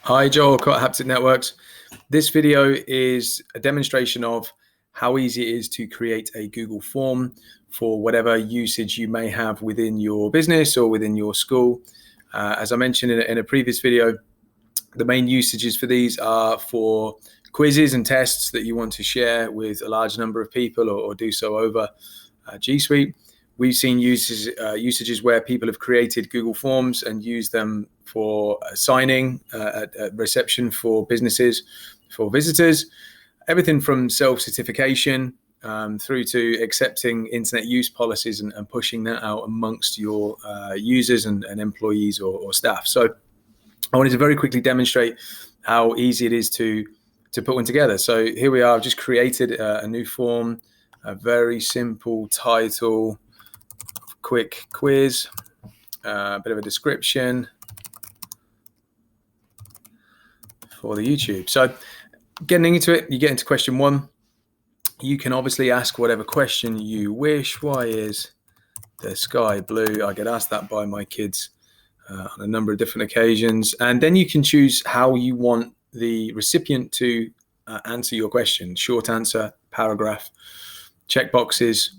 Hi, Joel Cott, Haptic Networks. This video is a demonstration of how easy it is to create a Google form for whatever usage you may have within your business or within your school. As I mentioned in a previous video, the main usages for these are for quizzes and tests that you want to share with a large number of people or do so over G Suite. We've seen usages where people have created Google Forms and used them for signing at reception for businesses, for visitors, everything from self-certification through to accepting internet use policies and pushing that out amongst your users and employees or staff. So I wanted to very quickly demonstrate how easy it is to put one together. So here we are. I've just created a new form, a very simple title, quick quiz, a bit of a description for the YouTube. So getting into it, you get into question one. You can obviously ask whatever question you wish. Why is the sky blue? I get asked that by my kids on a number of different occasions. And then you can choose how you want the recipient to answer your question. Short answer, paragraph, checkboxes,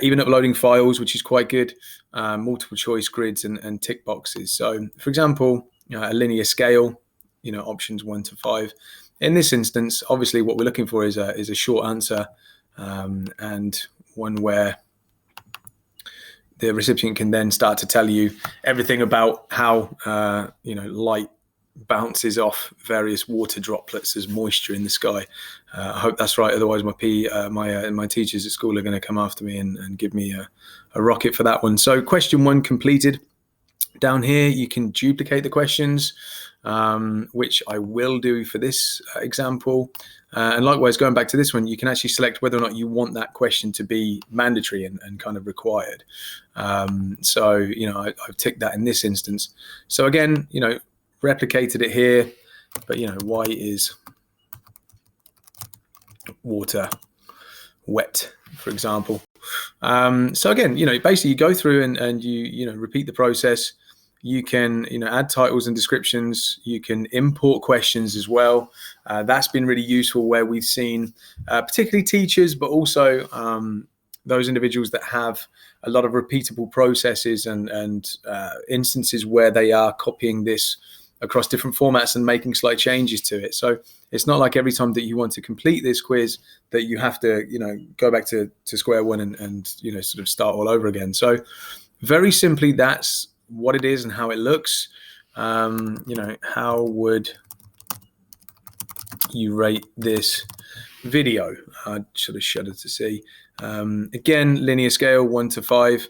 even uploading files, which is quite good, multiple choice grids and tick boxes. So for example, a linear scale, options 1 to 5. In this instance, obviously what we're looking for is a short answer and one where the recipient can then start to tell you everything about how light bounces off various water droplets as moisture in the sky. I hope that's right. Otherwise, my teachers at school are going to come after me and give me a rocket for that one. So question one completed. Down here, you can duplicate the questions, which I will do for this example. And likewise, going back to this one, you can actually select whether or not you want that question to be mandatory and kind of required. So, I've ticked that in this instance. So again, replicated it here, but why is water wet, for example? So again, basically you go through and you repeat the process. You can add titles and descriptions. You can import questions as well. That's been really useful where we've seen particularly teachers, but also those individuals that have a lot of repeatable processes and instances where they are copying this across different formats and making slight changes to it. So it's not like every time that you want to complete this quiz that you have to, go back to square one and sort of start all over again. So very simply, that's what it is and how it looks. How would you rate this video? I sort of shudder to see. Again, linear scale 1 to 5.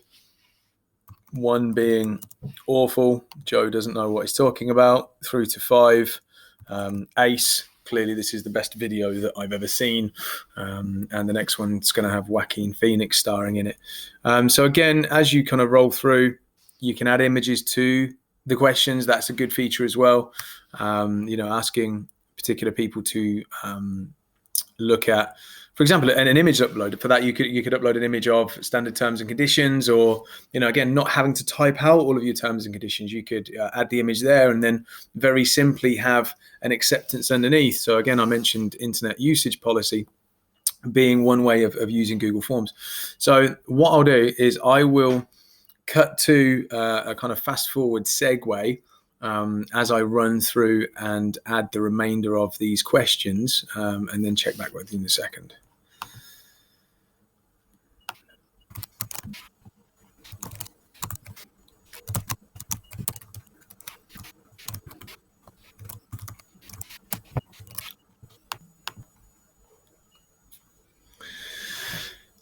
1 being awful, Joe doesn't know what he's talking about, through to 5, ace, clearly this is the best video that I've ever seen, and the next one's going to have Joaquin Phoenix starring in it. So again, as you kind of roll through, you can add images to the questions. That's a good feature as well. Asking particular people to look at, for example, an image upload. For that, you could upload an image of standard terms and conditions, or again, not having to type out all of your terms and conditions. You could add the image there and then very simply have an acceptance underneath. So again, I mentioned internet usage policy being one way of using Google Forms. So what I'll do is I will cut to a kind of fast forward segue as I run through and add the remainder of these questions, and then check back with you in a second.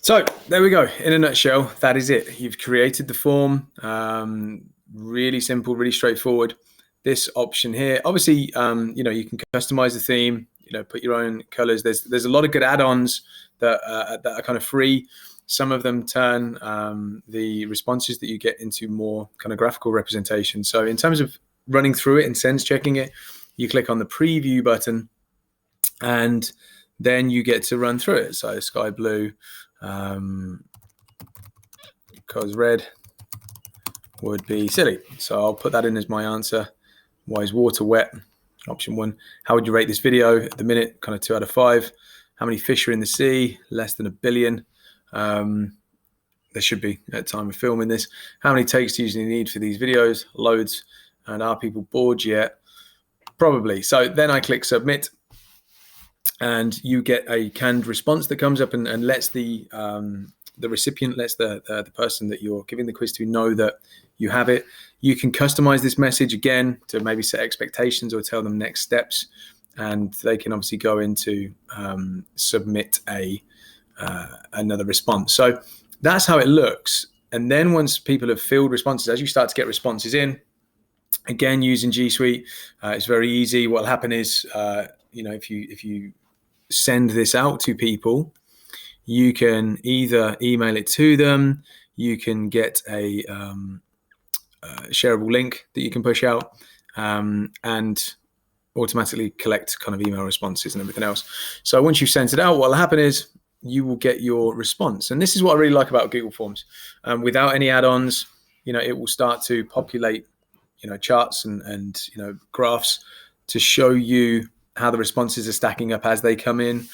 So there we go. In a nutshell, that is it. You've created the form. Really simple, really straightforward. This option here, obviously, you can customize the theme, put your own colors. There's a lot of good add-ons that are kind of free. Some of them turn the responses that you get into more kind of graphical representation. So in terms of running through it and sense checking it, you click on the preview button and then you get to run through it. So sky blue, because red would be silly. So I'll put that in as my answer. Why is water wet? Option 1, how would you rate this video? At the minute, kind of 2 out of 5. How many fish are in the sea? Less than 1 billion. There should be at the time of filming this. How many takes do you usually need for these videos? Loads. And are people bored yet? Probably. So then I click submit, and you get a canned response that comes up and lets the recipient, lets the person that you're giving the quiz to know that you have it. You can customize this message again to maybe set expectations or tell them next steps, and they can obviously go into submit another response. So that's how it looks. And then once people have filled responses, as you start to get responses in, again, using G Suite, it's very easy. What will happen is, if you send this out to people, you can either email it to them, you can get a shareable link that you can push out, and automatically collect kind of email responses and everything else. So once you've sent it out, what will happen is you will get your response. And this is what I really like about Google Forms. Without any add-ons, it will start to populate charts and graphs to show you how the responses are stacking up as they come in.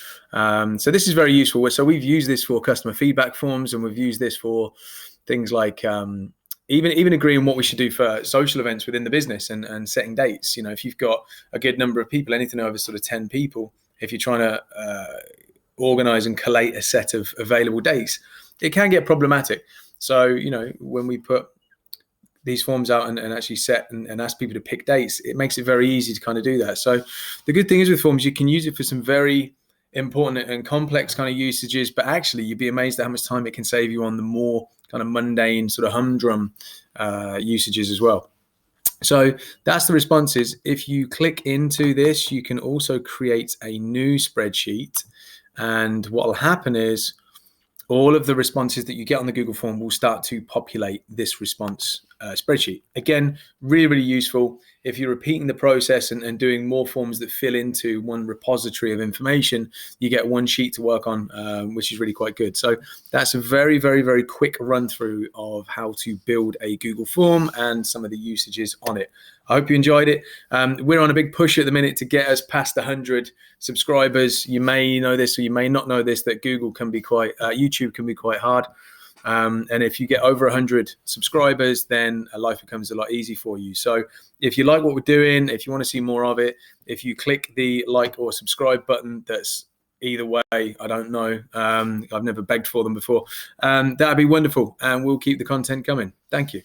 So this is very useful. So we've used this for customer feedback forms, and we've used this for things like even agreeing what we should do for social events within the business and setting dates. If you've got a good number of people, anything over sort of 10 people, if you're trying to organize and collate a set of available dates, it can get problematic. So, when we put these forms out and actually set and ask people to pick dates, it makes it very easy to kind of do that. So the good thing is with forms, you can use it for some very important and complex kind of usages, but actually you'd be amazed at how much time it can save you on the more kind of mundane sort of humdrum usages as well. So that's the responses. If you click into this, you can also create a new spreadsheet, and what will happen is all of the responses that you get on the Google form will start to populate this response spreadsheet. Again, really, really useful. If you're repeating the process and doing more forms that fill into one repository of information, you get one sheet to work on, which is really quite good. So that's a very, very, very quick run through of how to build a Google form and some of the usages on it. I hope you enjoyed it. We're on a big push at the minute to get us past 100 subscribers. You may know this or you may not know this, that YouTube can be quite hard. And if you get over 100 subscribers, then life becomes a lot easier for you. So if you like what we're doing, if you want to see more of it, if you click the like or subscribe button, that's either way, I don't know. I've never begged for them before. That'd be wonderful. And we'll keep the content coming. Thank you.